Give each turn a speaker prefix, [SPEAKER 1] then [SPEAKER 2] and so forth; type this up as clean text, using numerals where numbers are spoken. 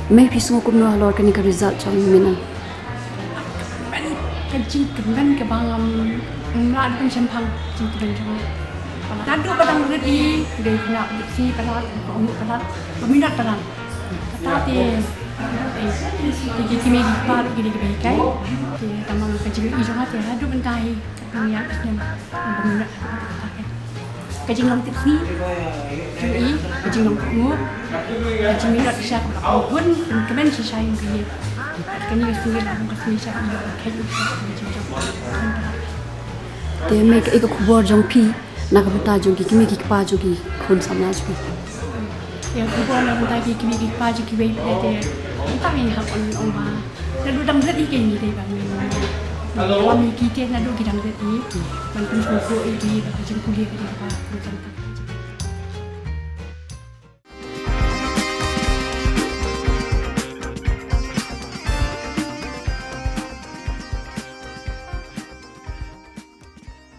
[SPEAKER 1] May pismo kum no halor kani ka result chang minan.
[SPEAKER 2] Kan jing keban ke bangam mlad pun sempang jing keban jangan. Naduh padang redi dari kena si pelat umur pelat Minot pelat. Tapi di kimi di par gini ke Hikai. Di tamang kecil ijong hati naduh bentai dunia islam Minot. Kajing long tipsi, jui, kajing long kumur, kajing Minot siya pun kemen siya yung kaya. Kanya sendiri lah, kasi siya yung kaya kajing long.
[SPEAKER 1] Dia may ka ika kubor jong pi nakabata jong kimi pa jong ki khun samna jong.
[SPEAKER 2] Ya kubor na bentai kimi pa jong ki te entah yang hak on ba. Lalu dang red ikan ni deh bang. Kalau mikir kita naduh kita red ni, man pun suku ini bagi Jingpule ke dia apa.